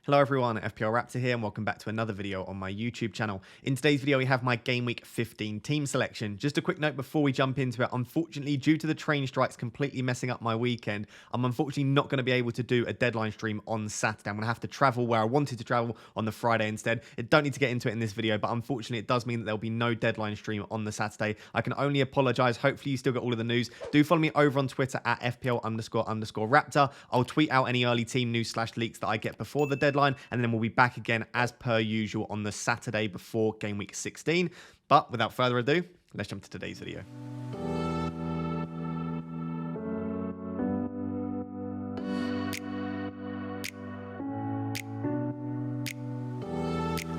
Hello everyone, FPL Raptor here and welcome back to another video on my YouTube channel. In today's video we have my Game Week 15 team selection. Just a quick note before we jump into it, unfortunately due to the train strikes completely messing up my weekend, I'm unfortunately not going to be able to do a deadline stream on Saturday. I'm going to have to travel where I wanted to travel on the Friday instead. I don't need to get into it in this video, but unfortunately it does mean that there'll be no deadline stream on the Saturday. I can only apologise. Hopefully you still got all of the news. Do follow me over on Twitter at FPL__Raptor. I'll tweet out any early team news / leaks that I get before the deadline. And then we'll be back again as per usual on the Saturday before Game Week 16. But without further ado, let's jump to today's video.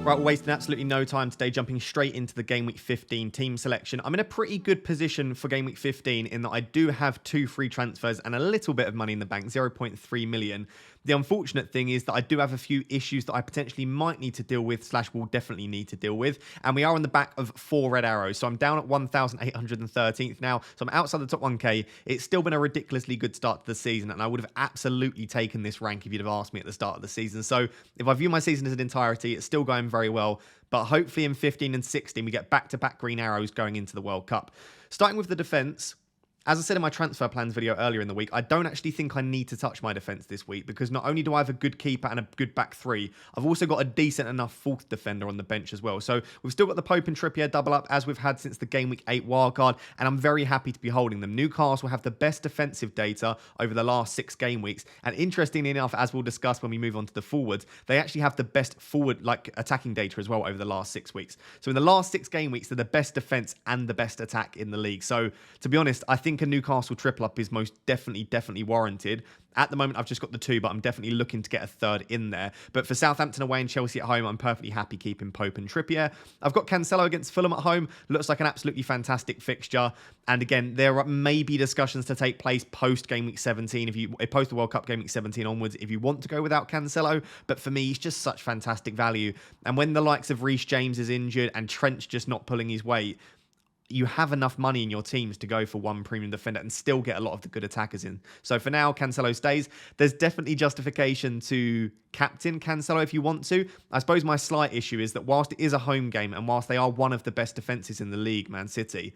Right, we're wasting absolutely no time today, jumping straight into the Game Week 15 team selection. I'm in a pretty good position for Game Week 15 in that I do have 2 free transfers and a little bit of money in the bank, 0.3 million. The unfortunate thing is that I do have a few issues that I potentially might need to deal with / will definitely need to deal with. And we are on the back of 4 red arrows. So I'm down at 1,813th now. So I'm outside the top 1k. It's still been a ridiculously good start to the season. And I would have absolutely taken this rank if you'd have asked me at the start of the season. So if I view my season as an entirety, it's still going very well. But hopefully in 15 and 16, we get back-to-back green arrows going into the World Cup. Starting with the defence. As I said in my transfer plans video earlier in the week, I don't actually think I need to touch my defence this week because not only do I have a good keeper and a good back 3, I've also got a decent enough fourth defender on the bench as well. So we've still got the Pope and Trippier double up as we've had since the Game Week 8 wildcard, and I'm very happy to be holding them. Newcastle have the best defensive data over the last 6 game weeks, and interestingly enough, as we'll discuss when we move on to the forwards, they actually have the best forward attacking data as well over the last 6 weeks. So in the last 6 game weeks, they're the best defence and the best attack in the league. So to be honest, I think a Newcastle triple up is most definitely warranted. At the moment, I've just got the 2, but I'm definitely looking to get a 3rd in there. But for Southampton away and Chelsea at home, I'm perfectly happy keeping Pope and Trippier. I've got Cancelo against Fulham at home. Looks like an absolutely fantastic fixture. And again, there may be discussions to take place post Game Week 17, post the World Cup Game Week 17 onwards, if you want to go without Cancelo. But for me, he's just such fantastic value. And when the likes of Reece James is injured and Trent's just not pulling his weight, you have enough money in your teams to go for one premium defender and still get a lot of the good attackers in. So for now, Cancelo stays. There's definitely justification to captain Cancelo if you want to. I suppose my slight issue is that whilst it is a home game and whilst they are one of the best defences in the league, Man City,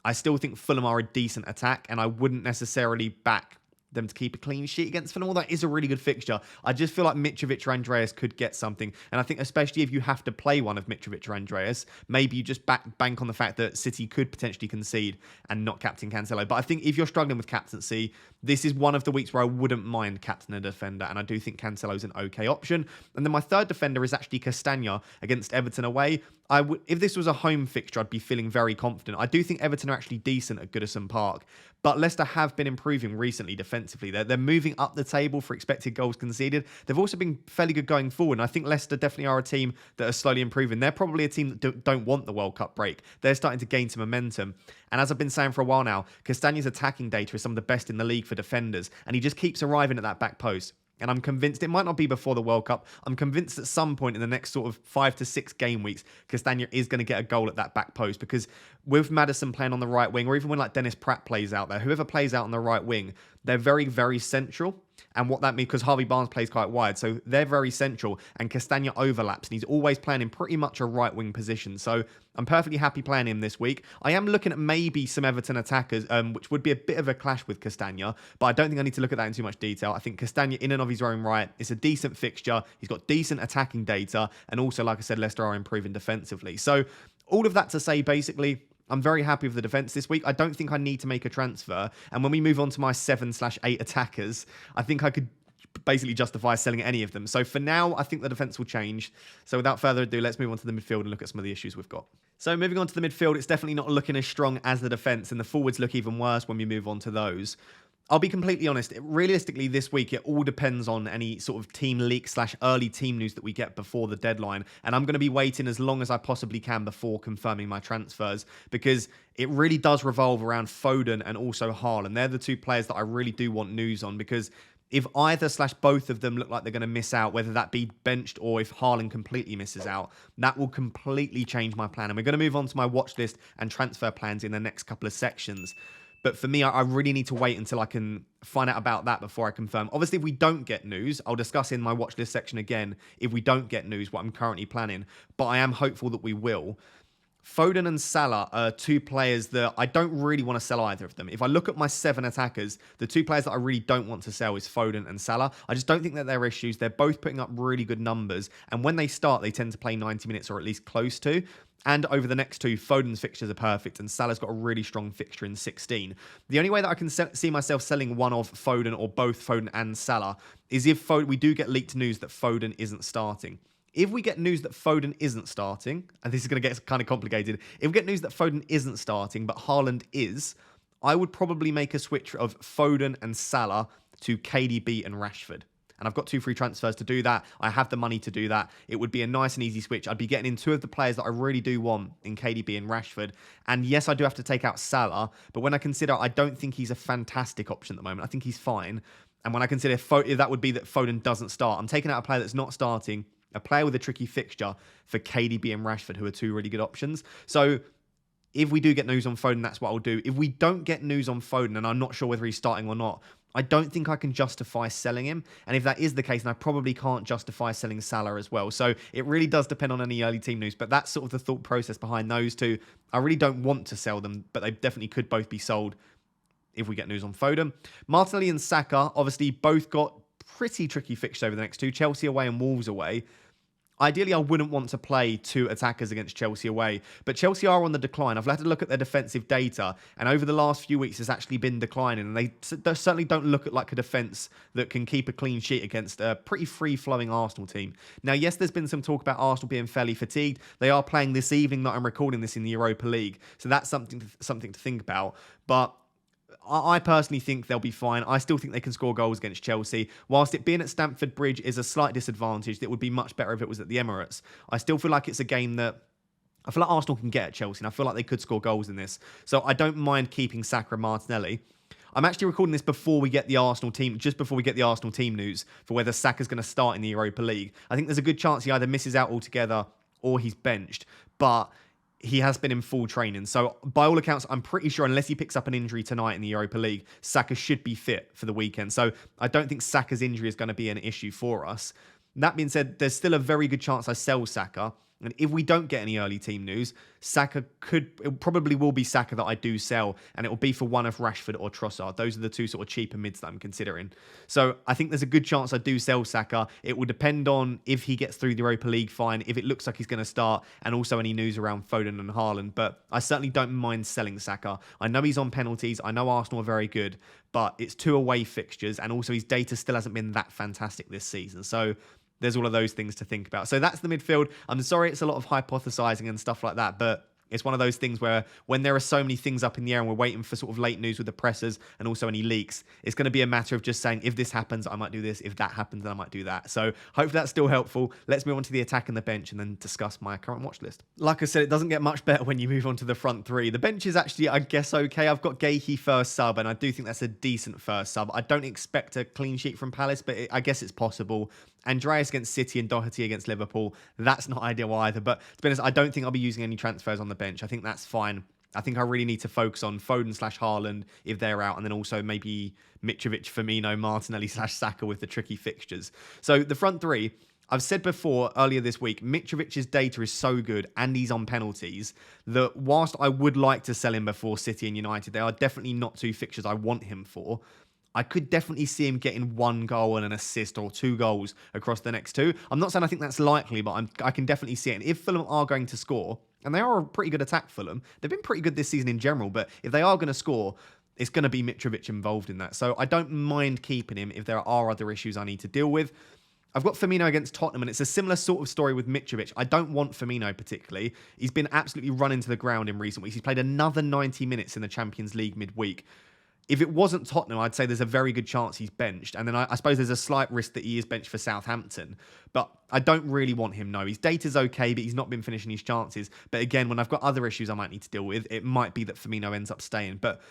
I still think Fulham are a decent attack and I wouldn't necessarily back them to keep a clean sheet against Fulham. Although that is a really good fixture, I just feel like Mitrovic or Andreas could get something. And I think especially if you have to play one of Mitrovic or Andreas, maybe you just bank on the fact that City could potentially concede and not captain Cancelo. But I think if you're struggling with captaincy, this is one of the weeks where I wouldn't mind captain a defender. And I do think Cancelo's an okay option. And then my 3rd defender is actually Castagna against Everton away. If this was a home fixture, I'd be feeling very confident. I do think Everton are actually decent at Goodison Park. But Leicester have been improving recently defensively. They're moving up the table for expected goals conceded. They've also been fairly good going forward. And I think Leicester definitely are a team that are slowly improving. They're probably a team that don't want the World Cup break. They're starting to gain some momentum. And as I've been saying for a while now, Castagna's attacking data is some of the best in the league for defenders. And he just keeps arriving at that back post. And I'm convinced, it might not be before the World Cup, I'm convinced at some point in the next sort of 5 to 6 game weeks, Castagna is going to get a goal at that back post. Because with Maddison playing on the right wing, or even when like Dennis Pratt plays out there, whoever plays out on the right wing, they're very central. And what that means, because Harvey Barnes plays quite wide, so they're very central, and Castagna overlaps, and he's always playing in pretty much a right-wing position. So I'm perfectly happy playing him this week. I am looking at maybe some Everton attackers, which would be a bit of a clash with Castagna, but I don't think I need to look at that in too much detail. I think Castagna, in and of his own right, is a decent fixture. He's got decent attacking data, and also, like I said, Leicester are improving defensively. So all of that to say, basically, I'm very happy with the defence this week. I don't think I need to make a transfer. And when we move on to my 7/8 attackers, I think I could basically justify selling any of them. So for now, I think the defence will change. So without further ado, let's move on to the midfield and look at some of the issues we've got. So moving on to the midfield, it's definitely not looking as strong as the defence, and the forwards look even worse when we move on to those. I'll be completely honest, realistically this week, it all depends on any sort of team leak / early team news that we get before the deadline. And I'm going to be waiting as long as I possibly can before confirming my transfers, because it really does revolve around Foden and also HAALAND. They're the 2 players that I really do want news on, because if either / both of them look like they're going to miss out, whether that be benched or if HAALAND completely misses out, that will completely change my plan. And we're going to move on to my watch list and transfer plans in the next couple of sections. But for me, I really need to wait until I can find out about that before I confirm. Obviously, if we don't get news, I'll discuss in my watch list section again, if we don't get news, what I'm currently planning. But I am hopeful that we will. Foden and Salah are two players that I don't really want to sell either of them. If I look at my 7 attackers, the two players that I really don't want to sell is Foden and Salah. I just don't think that they're issues. They're both putting up really good numbers. And when they start, they tend to play 90 minutes or at least close to. And over the next two, Foden's fixtures are perfect, and Salah's got a really strong fixture in 16. The only way that I can see myself selling one of Foden or both Foden and Salah is if we do get leaked news that Foden isn't starting. If we get news that Foden isn't starting, and this is going to get kind of complicated, if we get news that Foden isn't starting, but Haaland is, I would probably make a switch of Foden and Salah to KDB and Rashford. And I've got 2 free transfers to do that. I have the money to do that. It would be a nice and easy switch. I'd be getting in 2 of the players that I really do want in KDB and Rashford. And yes, I do have to take out Salah, but when I consider, I don't think he's a fantastic option at the moment. I think he's fine. And when I consider that would be that Foden doesn't start, I'm taking out a player that's not starting, a player with a tricky fixture for KDB and Rashford, who are 2 really good options. So if we do get news on Foden, that's what I'll do. If we don't get news on Foden, and I'm not sure whether he's starting or not, I don't think I can justify selling him. And if that is the case, then I probably can't justify selling Salah as well. So it really does depend on any early team news. But that's sort of the thought process behind those two. I really don't want to sell them, but they definitely could both be sold if we get news on Foden. Martinelli and Saka, obviously, both got pretty tricky fixtures over the next 2. Chelsea away and Wolves away. Ideally, I wouldn't want to play 2 attackers against Chelsea away, but Chelsea are on the decline. I've had to look at their defensive data, and over the last few weeks, it's actually been declining, and they certainly don't look at like a defence that can keep a clean sheet against a pretty free-flowing Arsenal team. Now, yes, there's been some talk about Arsenal being fairly fatigued. They are playing this evening that I'm recording this in the Europa League, so that's something to think about, but I personally think they'll be fine. I still think they can score goals against Chelsea. Whilst it being at Stamford Bridge is a slight disadvantage, it would be much better if it was at the Emirates. I still feel like it's a game that I feel like Arsenal can get at Chelsea, and I feel like they could score goals in this. So I don't mind keeping Saka and Martinelli. I'm actually recording this before we get the Arsenal team, just before we get the Arsenal team news for whether Saka's going to start in the Europa League. I think there's a good chance he either misses out altogether or he's benched. But he has been in full training. So by all accounts, I'm pretty sure unless he picks up an injury tonight in the Europa League, Saka should be fit for the weekend. So I don't think Saka's injury is going to be an issue for us. That being said, there's still a very good chance I sell Saka. And if we don't get any early team news, it probably will be Saka that I do sell, and it will be for one of Rashford or Trossard. Those are the 2 sort of cheaper mids that I'm considering. So I think there's a good chance I do sell Saka. It will depend on if he gets through the Europa League fine, if it looks like he's going to start, and also any news around Foden and Haaland. But I certainly don't mind selling Saka. I know he's on penalties. I know Arsenal are very good, but it's 2 away fixtures, and also his data still hasn't been that fantastic this season. So there's all of those things to think about. So that's the midfield. I'm sorry it's a lot of hypothesizing and stuff like that, but it's one of those things where when there are so many things up in the air and we're waiting for sort of late news with the pressers and also any leaks, it's going to be a matter of just saying, if this happens, I might do this. If that happens, then I might do that. So hopefully that's still helpful. Let's move on to the attack and the bench and then discuss my current watch list. Like I said, it doesn't get much better when you move on to the front 3. The bench is actually, I guess, okay. I've got Gakey first sub, and I do think that's a decent first sub. I don't expect a clean sheet from Palace, but I guess it's possible. Andreas against City and Doherty against Liverpool, that's not ideal either. But to be honest, I don't think I'll be using any transfers on the bench. I think that's fine. I think I really need to focus on Foden/Haaland if they're out, and then also maybe Mitrovic, Firmino, Martinelli/Saka with the tricky fixtures. So the front 3, I've said before earlier this week, Mitrovic's data is so good and he's on penalties that whilst I would like to sell him before City and United, they are definitely not 2 fixtures I want him for. I could definitely see him getting 1 goal and an assist or 2 goals across the next 2. I'm not saying I think that's likely, but I can definitely see it. And if Fulham are going to score, and they are a pretty good attack, Fulham, they've been pretty good this season in general, but if they are going to score, it's going to be Mitrovic involved in that. So I don't mind keeping him if there are other issues I need to deal with. I've got Firmino against Tottenham, and it's a similar sort of story with Mitrovic. I don't want Firmino particularly. He's been absolutely run into the ground in recent weeks. He's played another 90 minutes in the Champions League midweek. If it wasn't Tottenham, I'd say there's a very good chance he's benched. And then I suppose there's a slight risk that he is benched for Southampton. But I don't really want him, no. His data's okay, but he's not been finishing his chances. But again, when I've got other issues I might need to deal with, it might be that Firmino ends up staying. But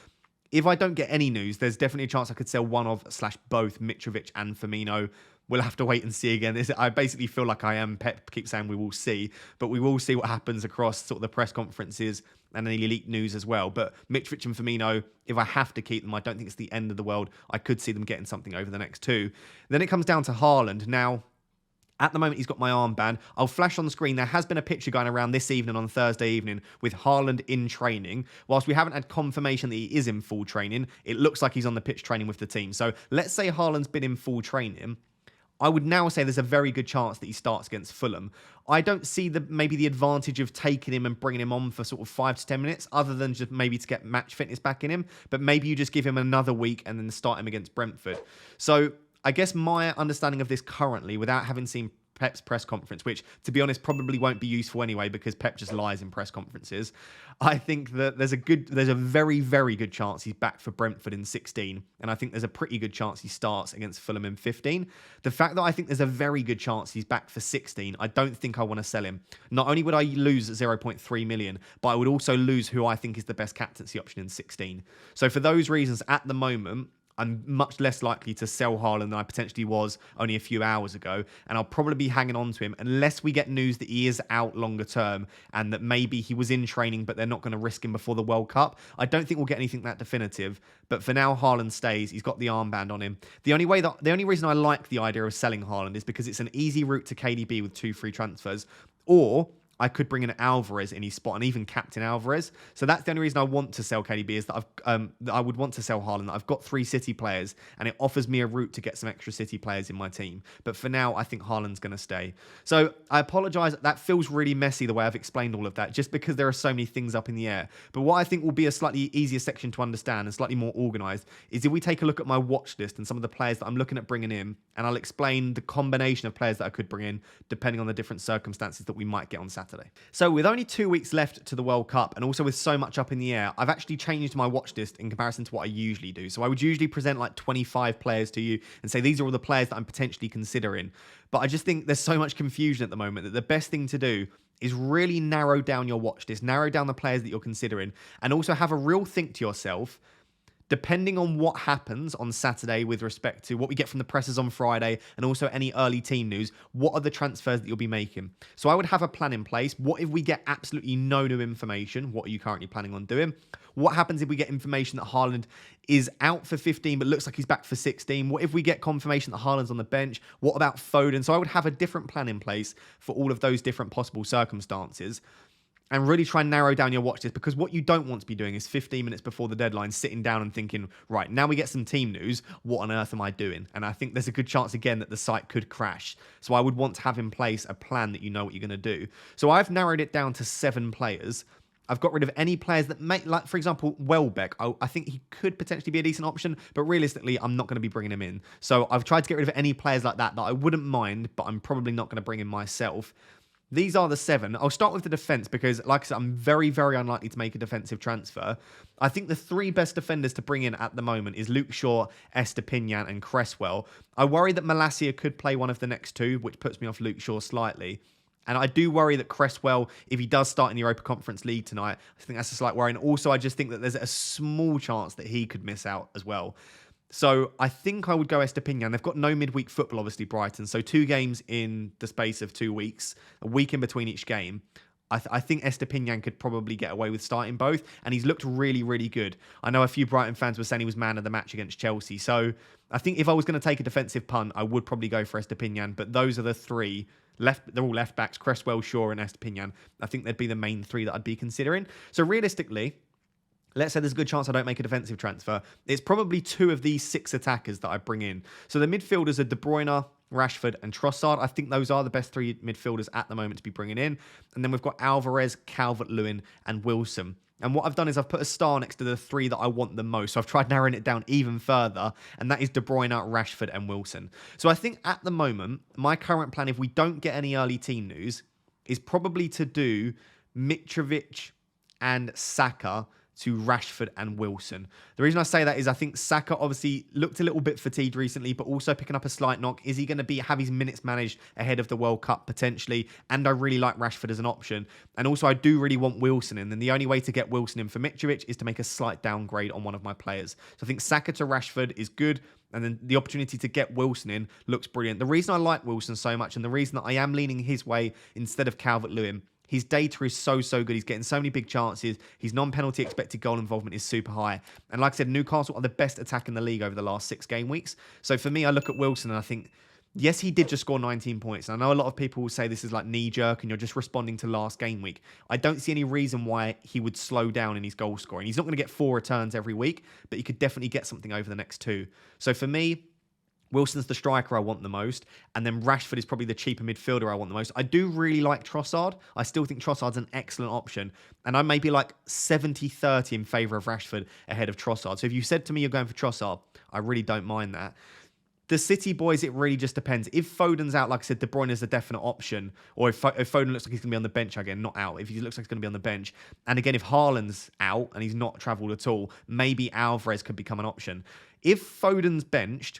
if I don't get any news, there's definitely a chance I could sell one of / both Mitrovic and Firmino. We'll have to wait and see again. I basically feel like I am. Pep keeps saying we will see, but we will see what happens across sort of the press conferences and any elite news as well. But Mitrovic and Firmino, if I have to keep them, I don't think it's the end of the world. I could see them getting something over the next 2. Then it comes down to Haaland. Now, at the moment, he's got my armband. I'll flash on the screen. There has been a picture going around this evening on Thursday evening with Haaland in training. Whilst we haven't had confirmation that he is in full training, it looks like he's on the pitch training with the team. So let's say Haaland's been in full training. I would now say there's a very good chance that he starts against Fulham. I don't see maybe the advantage of taking him and bringing him on for sort of 5 to 10 minutes, other than just maybe to get match fitness back in him. But maybe you just give him another week and then start him against Brentford. So I guess my understanding of this currently, without having seen Pep's press conference, which, to be honest, probably won't be useful anyway because Pep just lies in press conferences. I think that there's a very, very good chance he's back for Brentford in 16, and I think there's a pretty good chance he starts against Fulham in 15. The fact that I think there's a very good chance he's back for 16, I don't think I want to sell him. Not only would I lose 0.3 million, but I would also lose who I think is the best captaincy option in 16. So for those reasons, at the moment, I'm much less likely to sell Haaland than I potentially was only a few hours ago. And I'll probably be hanging on to him unless we get news that he is out longer term and that maybe he was in training, but they're not going to risk him before the World Cup. I don't think we'll get anything that definitive. But for now, Haaland stays. He's got the armband on him. The only reason I like the idea of selling Haaland is because it's an easy route to KDB with 2 free transfers. Or I could bring in Alvarez in his spot and even captain Alvarez. So that's the only reason I want to sell KDB, is that I would want to sell Haaland. That I've got 3 City players and it offers me a route to get some extra City players in my team. But for now, I think Haaland's going to stay. So I apologise. That feels really messy the way I've explained all of that, just because there are so many things up in the air. But what I think will be a slightly easier section to understand and slightly more organised is if we take a look at my watch list and some of the players that I'm looking at bringing in, and I'll explain the combination of players that I could bring in depending on the different circumstances that we might get on Saturday. So with only 2 weeks left to the World Cup and also with so much up in the air, I've actually changed my watch list in comparison to what I usually do. So I would usually present like 25 players to you and say, these are all the players that I'm potentially considering. But I just think there's so much confusion at the moment that the best thing to do is really narrow down your watch list, narrow down the players that you're considering, and also have a real think to yourself. Depending on what happens on Saturday with respect to what we get from the pressers on Friday and also any early team news, what are the transfers that you'll be making? So I would have a plan in place. What if we get absolutely no new information? What are you currently planning on doing? What happens if we get information that Haaland is out for 15 but looks like he's back for 16? What if we get confirmation that Haaland's on the bench? What about Foden? So I would have a different plan in place for all of those different possible circumstances. And really try and narrow down your watch list, because what you don't want to be doing is 15 minutes before the deadline sitting down and thinking, right, now we get some team news, what on earth am I doing? And I think there's a good chance, again, that the site could crash. So I would want to have in place a plan that you know what you're going to do. So I've narrowed it down to 7 players. I've got rid of any players that make, like, for example, Welbeck. I think he could potentially be a decent option, but realistically, I'm not going to be bringing him in. So I've tried to get rid of any players like that I wouldn't mind, but I'm probably not going to bring in myself. These are the 7. I'll start with the defence because, like I said, I'm very, very unlikely to make a defensive transfer. I think the 3 best defenders to bring in at the moment is Luke Shaw, Estepinian and Cresswell. I worry that Malacia could play one of the next 2, which puts me off Luke Shaw slightly. And I do worry that Cresswell, if he does start in the Europa Conference League tonight, I think that's a slight worry. And also, I just think that there's a small chance that he could miss out as well. So I think I would go Estepinian. They've got no midweek football, obviously, Brighton. So 2 games in the space of 2 weeks, a week in between each game. I think Estepinian could probably get away with starting both. And he's looked really, really good. I know a few Brighton fans were saying he was man of the match against Chelsea. So I think if I was going to take a defensive punt, I would probably go for Estepinian. But those are the 3. They're all left backs, Cresswell, Shaw and Estepinian. I think they'd be the main 3 that I'd be considering. So realistically, let's say there's a good chance I don't make a defensive transfer. It's probably 2 of these 6 attackers that I bring in. So the midfielders are De Bruyne, Rashford and Trossard. I think those are the best 3 midfielders at the moment to be bringing in. And then we've got Alvarez, Calvert-Lewin and Wilson. And what I've done is I've put a star next to the 3 that I want the most. So I've tried narrowing it down even further. And that is De Bruyne, Rashford and Wilson. So I think at the moment, my current plan, if we don't get any early team news, is probably to do Mitrovic and Saka to Rashford and Wilson. The reason I say that is I think Saka obviously looked a little bit fatigued recently, but also picking up a slight knock. Is he going to have his minutes managed ahead of the World Cup potentially? And I really like Rashford as an option. And also I do really want Wilson in. And the only way to get Wilson in for Mitrovic is to make a slight downgrade on one of my players. So I think Saka to Rashford is good. And then the opportunity to get Wilson in looks brilliant. The reason I like Wilson so much and the reason that I am leaning his way instead of Calvert-Lewin His data is so good. He's getting so many big chances. His non-penalty expected goal involvement is super high. And like I said, Newcastle are the best attack in the league over the last 6 game weeks. So for me, I look at Wilson and I think, yes, he did just score 19 points. And I know a lot of people will say this is like knee-jerk and you're just responding to last game week. I don't see any reason why he would slow down in his goal scoring. He's not going to get 4 returns every week, but he could definitely get something over the next 2. So for me, Wilson's the striker I want the most, and then Rashford is probably the cheaper midfielder I want the most. I do really like Trossard. I still think Trossard's an excellent option, and I may be like 70-30 in favour of Rashford ahead of Trossard. So if you said to me you're going for Trossard, I really don't mind that. The City boys, it really just depends. If Foden's out, like I said, De Bruyne is a definite option. Or if Foden looks like he's going to be on the bench again, not out. If he looks like he's going to be on the bench. And again, if Haaland's out and he's not travelled at all, maybe Alvarez could become an option. If Foden's benched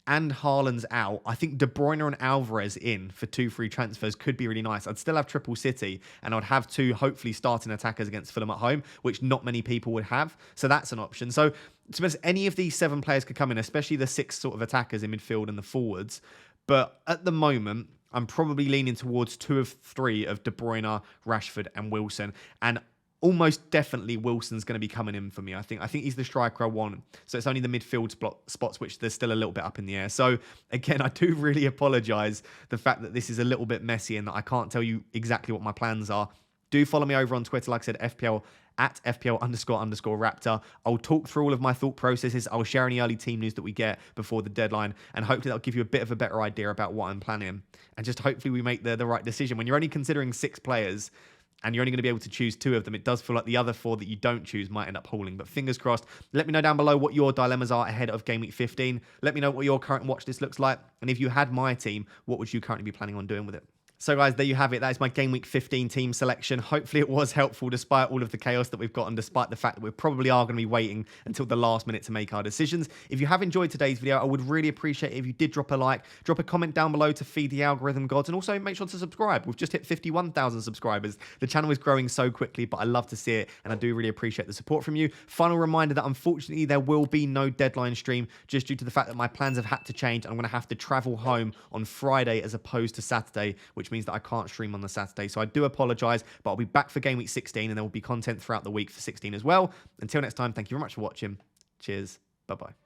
and Haaland's out, I think De Bruyne and Alvarez in for 2 free transfers could be really nice. I'd still have triple City, and I'd have 2 hopefully starting attackers against Fulham at home, which not many people would have. So that's an option. So to be honest, any of these 7 players could come in, especially the 6 sort of attackers in midfield and the forwards. But at the moment, I'm probably leaning towards 2 of 3 of De Bruyne, Rashford, and Wilson. And almost definitely Wilson's going to be coming in for me. I think he's the striker I want. So it's only the midfield spots which there's still a little bit up in the air. So again, I do really apologise the fact that this is a little bit messy and that I can't tell you exactly what my plans are. Do follow me over on Twitter, like I said, FPL at FPL__Raptor. I'll talk through all of my thought processes. I'll share any early team news that we get before the deadline, and hopefully that'll give you a bit of a better idea about what I'm planning. And just hopefully we make the right decision. When you're only considering 6 players, and you're only going to be able to choose 2 of them, it does feel like the other 4 that you don't choose might end up hauling. But fingers crossed. Let me know down below what your dilemmas are ahead of Game Week 15. Let me know what your current watch list looks like. And if you had my team, what would you currently be planning on doing with it? So guys, there you have it. That is my Game Week 15 team selection. Hopefully it was helpful despite all of the chaos that we've got and despite the fact that we probably are going to be waiting until the last minute to make our decisions. If you have enjoyed today's video, I would really appreciate it if you did drop a like, drop a comment down below to feed the algorithm gods, and also make sure to subscribe. We've just hit 51,000 subscribers. The channel is growing so quickly, but I love to see it, and I do really appreciate the support from you. Final reminder that unfortunately there will be no deadline stream just due to the fact that my plans have had to change. I'm going to have to travel home on Friday as opposed to Saturday, which means that I can't stream on the Saturday. So I do apologise, but I'll be back for Game Week 16, and there will be content throughout the week for 16 as well. Until next time, thank you very much for watching. Cheers. Bye-bye.